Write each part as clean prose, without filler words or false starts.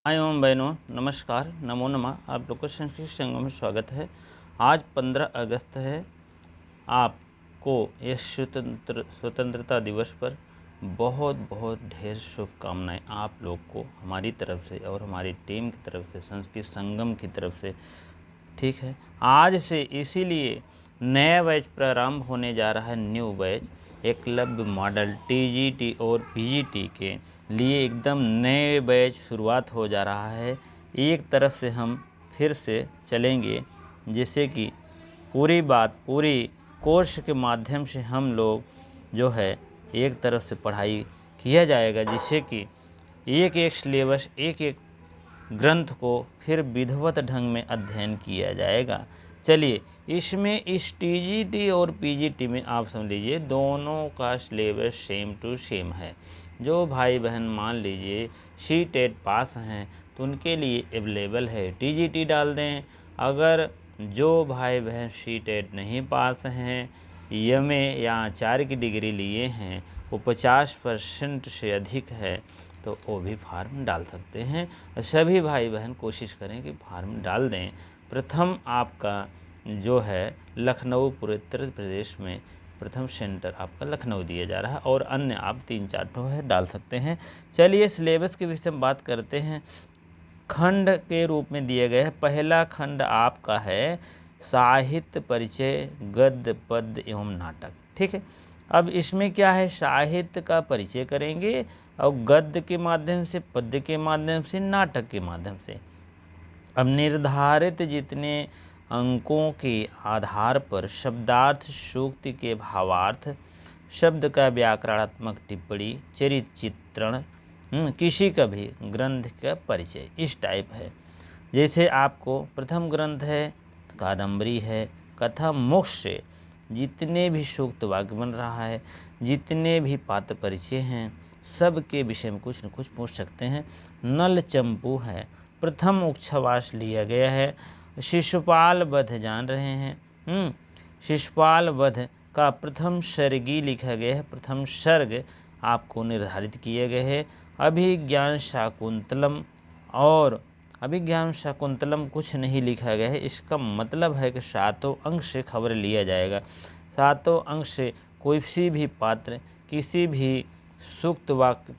हाय ओम बहनों, नमस्कार, नमो नमः। आप लोग को संस्कृत संगम में स्वागत है। आज 15 अगस्त है। आपको यह स्वतंत्रता दिवस पर बहुत बहुत ढेर शुभकामनाएं आप लोग को हमारी तरफ से और हमारी टीम की तरफ से, संस्कृत संगम की तरफ से। ठीक है, आज से इसीलिए नया बैच प्रारंभ होने जा रहा है। New batch Eklavya model TGT और पीजीटी के लिए एकदम नए बैच शुरुआत हो जा रहा है। एक तरफ से हम फिर से चलेंगे, जैसे कि पूरी कोर्स के माध्यम से हम लोग जो है एक तरफ से पढ़ाई किया जाएगा, जिससे कि एक एक सिलेबस, एक एक ग्रंथ को फिर विधिवत ढंग में अध्ययन किया जाएगा। चलिए, इसमें इस टीजीटी और पीजीटी में आप समझ लीजिए दोनों का सिलेबस सेम टू सेम है। जो भाई बहन मान लीजिए सी टेट पास हैं तो उनके लिए अवेलेबल है टीजीटी डाल दें। अगर जो भाई बहन सी टेट नहीं पास हैं, एमए या आचार्य की डिग्री लिए हैं, वो 50% से अधिक है तो वो भी फार्म डाल सकते हैं। सभी भाई बहन कोशिश करें कि फार्म डाल दें। प्रथम आपका जो है लखनऊ, पूरे उत्तर प्रदेश में प्रथम सेंटर आपका लखनऊ दिया जा रहा है, और अन्य आप 3-4 ठो है डाल सकते हैं। चलिए, सिलेबस के विषय में बात करते हैं। खंड के रूप में दिए गए हैं। पहला खंड आपका है साहित्य परिचय, गद्य, पद्य एवं नाटक। ठीक है, अब इसमें क्या है, साहित्य का परिचय करेंगे और गद्य के माध्यम से, पद्य के माध्यम से, नाटक के माध्यम से। अब निर्धारित जितने अंकों के आधार पर शब्दार्थ, सूक्ति के भावार्थ, शब्द का व्याकरणात्मक टिप्पणी, चरित्र चित्रण, किसी का भी ग्रंथ का परिचय, इस टाइप है। जैसे आपको प्रथम ग्रंथ है, कादम्बरी है, कथा मोक्ष से जितने भी सूक्त वाक्य बन रहा है, जितने भी पात्र परिचय हैं, सब के विषय में कुछ न कुछ पूछ सकते हैं। नल चंपू है, प्रथम उच्छवास लिया गया है। शिशुपाल वध जान रहे हैं, शिशुपाल वध का प्रथम सर्गी लिखा गया है। प्रथम सर्ग आपको निर्धारित किए गए हैं। अभिज्ञान शाकुंतलम, और अभिज्ञान शाकुंतलम कुछ नहीं लिखा गया है। इसका मतलब है कि 7 अंक से खबर लिया जाएगा। 7 अंक से कोई भी पात्र, किसी भी सूक्त वाक्य,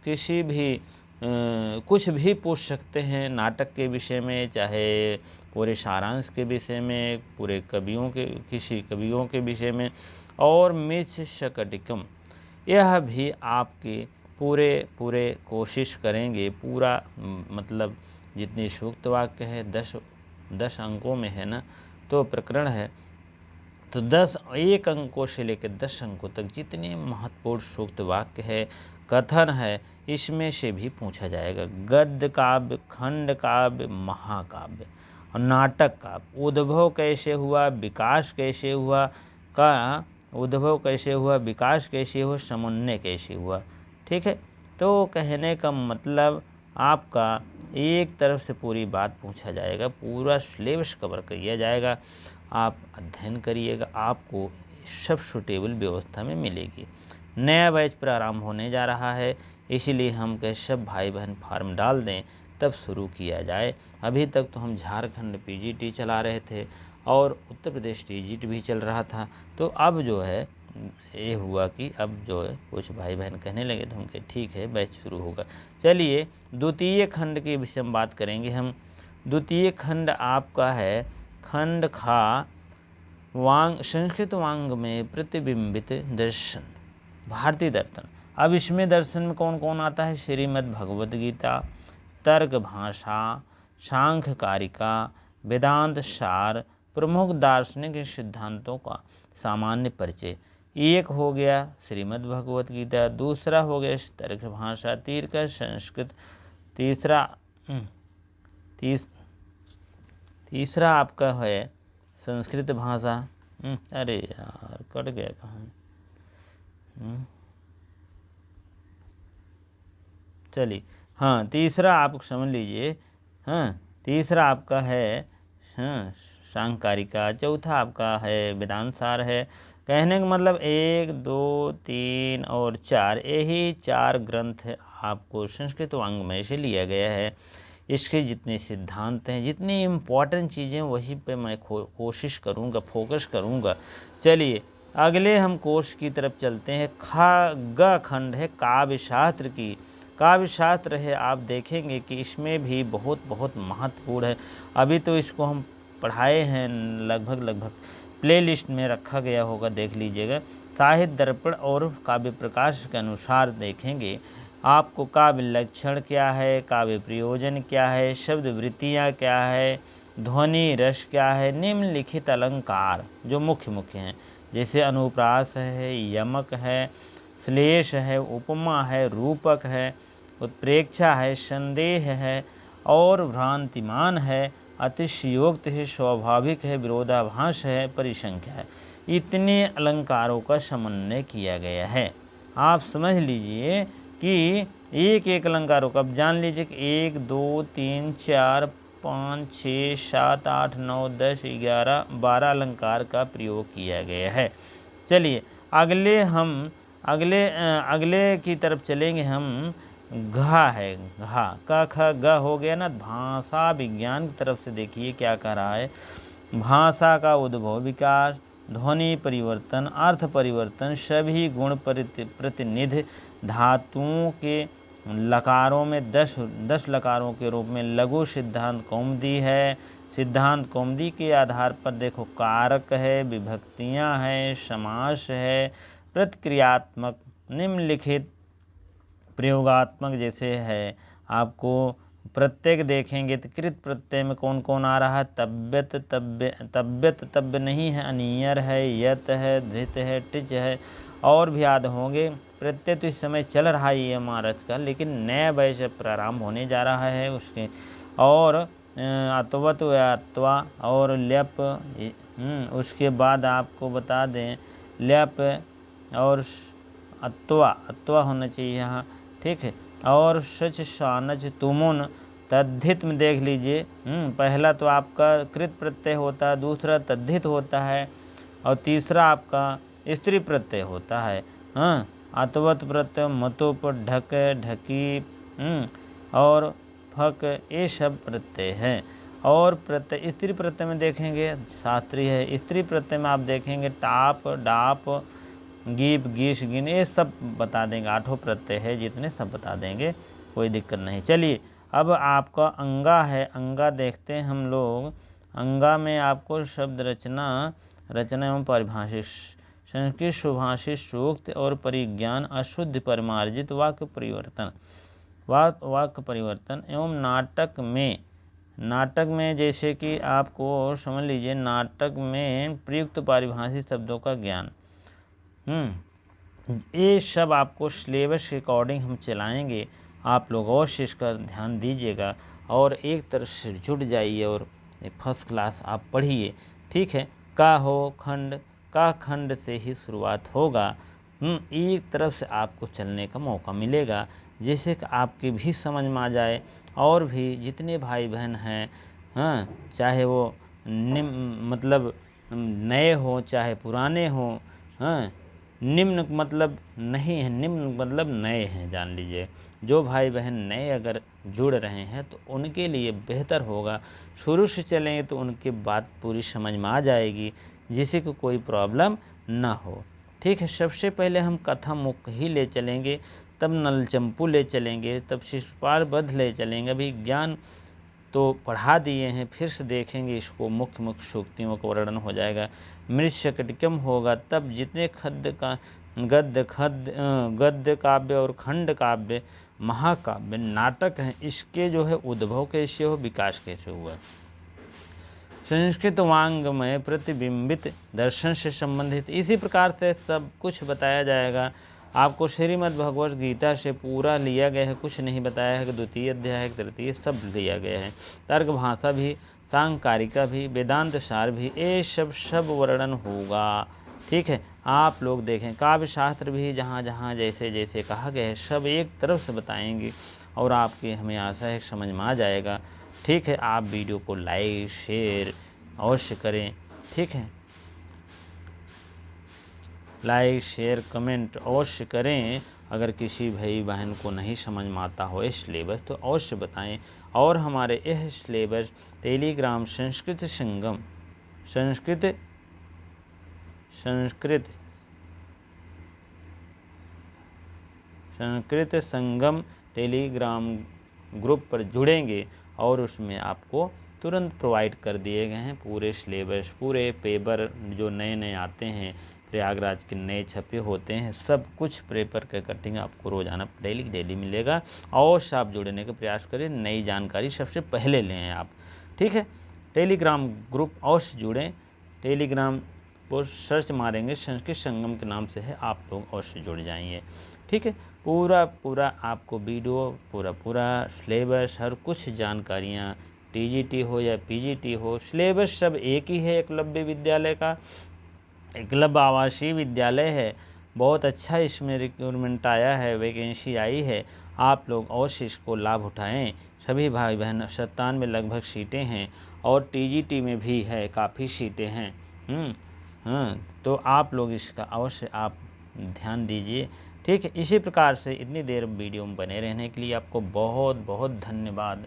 किसी भी कुछ भी पूछ सकते हैं। नाटक के विषय में, चाहे पूरे सारांश के विषय में, पूरे कवियों के, किसी कवियों के विषय में, और मिथ शकटिकम, यह भी आपके पूरे कोशिश करेंगे। पूरा मतलब जितनी सूक्त वाक्य है 10 अंकों में है ना, तो प्रकरण है तो 1 अंकों से लेकर 10 अंकों तक जितने महत्वपूर्ण सूक्त वाक्य है, कथन है, इसमें से भी पूछा जाएगा। गद्य काव्य, खंड काव्य, महाकाव्य और नाटक काव्य, उद्भव कैसे हुआ, विकास कैसे हुआ, का उद्भव कैसे हुआ, विकास कैसे हुआ, समन्वय कैसे हुआ। ठीक है, तो कहने का मतलब आपका एक तरफ से पूरी बात पूछा जाएगा, पूरा सिलेबस कवर किया जाएगा। आप अध्ययन करिएगा, आपको सब सूटेबल व्यवस्था में मिलेगी। नया बैच प्रारंभ होने जा रहा है, इसीलिए हम कहे सब भाई बहन फार्म डाल दें, तब शुरू किया जाए। अभी तक तो हम झारखंड पीजीटी चला रहे थे और उत्तर प्रदेश टीजीटी भी चल रहा था। तो अब जो है ये हुआ कि अब जो है कुछ भाई बहन कहने लगे, तो हम कहे ठीक है बैच शुरू होगा। चलिए, द्वितीय खंड के विषय में बात करेंगे हम। द्वितीय खंड आपका है खंड खा, वांग, संस्कृत वांग में प्रतिबिंबित दर्शन, भारतीय दर्शन। अब इसमें दर्शन में कौन कौन आता है, श्रीमद् भगवद गीता, तर्क भाषा, सांख्य कारिका, वेदांत सार, प्रमुख दार्शनिक सिद्धांतों का सामान्य परिचय। एक हो गया श्रीमद् भगवद गीता, दूसरा हो गया तर्क भाषा, तीसरा संस्कृत, तीसरा आपका है संस्कृत भाषा। अरे यार कट गया कहाँ। चलिए, हाँ, तीसरा आप समझ लीजिए। हाँ, तीसरा आपका है सांकारिका, चौथा आपका है वेदांत सार है। कहने का मतलब 1, 2, 3 और 4, यही 4 ग्रंथ आपको संस्कृत वांग्मय से लिया गया है। इसके जितने सिद्धांत हैं, जितनी इम्पॉर्टेंट चीज़ें, वही पे मैं कोशिश करूँगा, फोकस करूँगा। चलिए अगले हम कोर्स की तरफ चलते हैं। ग खंड है काव्य शास्त्र की। काव्य शास्त्र है, आप देखेंगे कि इसमें भी बहुत महत्वपूर्ण है। अभी तो इसको हम पढ़ाए हैं, लगभग प्लेलिस्ट में रखा गया होगा, देख लीजिएगा। साहित्य दर्पण और काव्य प्रकाश के अनुसार देखेंगे आपको काव्य लक्षण क्या है, काव्य प्रयोजन क्या है, शब्द वृत्तियाँ क्या है, ध्वनि रस क्या है, निम्नलिखित अलंकार जो मुख्य हैं, जैसे अनुप्रास है, यमक है, श्लेष है, उपमा है, रूपक है, उत्प्रेक्षा है, संदेह है और भ्रांतिमान है, अतिशयोक्त है, स्वाभाविक है, विरोधाभास है, परिसंख्या है। इतने अलंकारों का समन्वय किया गया है। आप समझ लीजिए कि एक अलंकारों का, अब जान लीजिए कि 1 2 3 4 5 6 7 8 9 10 11 12 अलंकार का प्रयोग किया गया है। चलिए अगले की तरफ चलेंगे हम। घा है, घा का ख ग हो गया ना। भाषा विज्ञान की तरफ से देखिए क्या कह रहा है। भाषा का उद्भव, विकास, ध्वनि परिवर्तन, अर्थ परिवर्तन, सभी गुण प्रतिनिधि धातुओं के लकारों में 10 लकारों के रूप में लघु सिद्धांत कौमुदी है। सिद्धांत कौमुदी के आधार पर देखो कारक है, विभक्तियां हैं, समास है, प्रतिक्रियात्मक, निम्नलिखित प्रयोगात्मक जैसे है। आपको प्रत्येक देखेंगे तो कृत प्रत्यय में कौन कौन आ रहा है। तब्यत तब्य नहीं है, अनियर है, यत है, धृत है, टिच है और भी आदि होंगे। प्रत्यय तो इस समय चल रहा है ये महाराज का, लेकिन नया वैसे प्रारंभ होने जा रहा है उसके। और अत्वत अत्वा और ल्यप, उसके बाद आपको बता दें ल्यप और अत्वा होना चाहिए यहाँ, ठीक है। और सच सानच तुमुन तद्धित में देख लीजिए, पहला तो आपका कृत प्रत्यय होता है, दूसरा तद्धित होता है और तीसरा आपका स्त्री प्रत्यय होता है। अतवत प्रत्यय मतों पर ढक, ढकी और फक, ये सब प्रत्यय हैं। और प्रत्यय स्त्री प्रत्यय में देखेंगे शास्त्रीय है। स्त्री प्रत्यय में आप देखेंगे टाप, डाप, गीप, गीश, गिन, ये सब बता देंगे। 8 प्रत्यय है जितने सब बता देंगे, कोई दिक्कत नहीं। चलिए अब आपका अंगा है। अंगा देखते हैं हम लोग। अंगा में आपको शब्द रचना एवं परिभाषित, संस्कृत सुभाषित, सूक्त और परिज्ञान, अशुद्ध परिमार्जित, वाक्य परिवर्तन एवं नाटक में जैसे कि आपको समझ लीजिए, नाटक में प्रयुक्त परिभाषित शब्दों का ज्ञान, ये सब आपको सिलेबस के अकॉर्डिंग हम चलाएंगे। आप लोग अवश्य इसका ध्यान दीजिएगा और एक तरफ से जुट जाइए और फर्स्ट क्लास आप पढ़िए, ठीक है। का खंड से ही शुरुआत होगा। एक तरफ से आपको चलने का मौका मिलेगा, जैसे कि आपकी भी समझ में आ जाए और भी जितने भाई बहन हैं, चाहे वो मतलब नए हो चाहे पुराने हो, निम्न मतलब नहीं है, निम्न मतलब नए हैं, जान लीजिए। जो भाई बहन नए अगर जुड़ रहे हैं तो उनके लिए बेहतर होगा, शुरू से चलेंगे तो उनकी बात पूरी समझ में आ जाएगी, जिससे कि कोई प्रॉब्लम ना हो, ठीक है। सबसे पहले हम कथा मुख ही ले चलेंगे, तब नलचंपू ले चलेंगे, तब शिशुपाल वध ले चलेंगे। अभी ज्ञान तो पढ़ा दिए हैं, फिर से देखेंगे इसको, मुख्य सूक्तियों का वर्णन हो जाएगा। मृच्छकटिकम होगा, तब जितने गद्य काव्य और खंड काव्य, महाकाव्य, नाटक हैं, इसके जो है उद्भव कैसे हो, विकास कैसे हुआ, संस्कृत वांग में प्रतिबिंबित दर्शन से संबंधित, इसी प्रकार से सब कुछ बताया जाएगा। आपको श्रीमद् भगवत गीता से पूरा लिया गया है, कुछ नहीं बताया है कि द्वितीय अध्याय है, तृतीय, सब लिया गया है। तर्क भाषा भी, सांकारिका भी, वेदांत सार भी, ये सब वर्णन होगा, ठीक है। आप लोग देखें काव्य शास्त्र भी जहाँ जहाँ जैसे जैसे कहा गया है सब एक तरफ से बताएंगे और आपके हमें आशा है समझ में आ जाएगा, ठीक है। आप वीडियो को लाइक शेयर अवश्य करें, ठीक है। लाइक शेयर कमेंट अवश्य करें। अगर किसी भाई बहन को नहीं समझ में आता हो सिलेबस तो अवश्य बताएं और हमारे यह सिलेबस टेलीग्राम संस्कृत संगम टेलीग्राम ग्रुप पर जुड़ेंगे और उसमें आपको तुरंत प्रोवाइड कर दिए गए हैं पूरे सिलेबस, पूरे पेपर जो नए नए आते हैं, प्रयागराज के नए छपे होते हैं, सब कुछ पेपर का कटिंग आपको रोज़ाना डेली मिलेगा। अवश्य आप जुड़ने का प्रयास करें, नई जानकारी सबसे पहले लें आप, ठीक है। टेलीग्राम ग्रुप अवश्य जुड़ें, टेलीग्राम को सर्च मारेंगे संस्कृत संगम के नाम से है, आप लोग अवश्य जुड़ जाएंगे, ठीक है। पूरा आपको वीडियो, पूरा सिलेबस, हर कुछ जानकारियाँ, टीजीटी हो या पीजीटी हो, सिलेबस सब एक ही है। एकलव्य विद्यालय का, एकलव्य आवासीय विद्यालय है, बहुत अच्छा इसमें रिक्रूटमेंट आया है, वैकेंसी आई है, आप लोग अवश्य इसको लाभ उठाएं। सभी भाई बहन 97 लगभग सीटें हैं और टीजीटी में भी है, काफ़ी सीटें हैं। तो आप लोग इसका अवश्य आप ध्यान दीजिए, ठीक है। इसी प्रकार से इतनी देर वीडियो में बने रहने के लिए आपको बहुत बहुत धन्यवाद।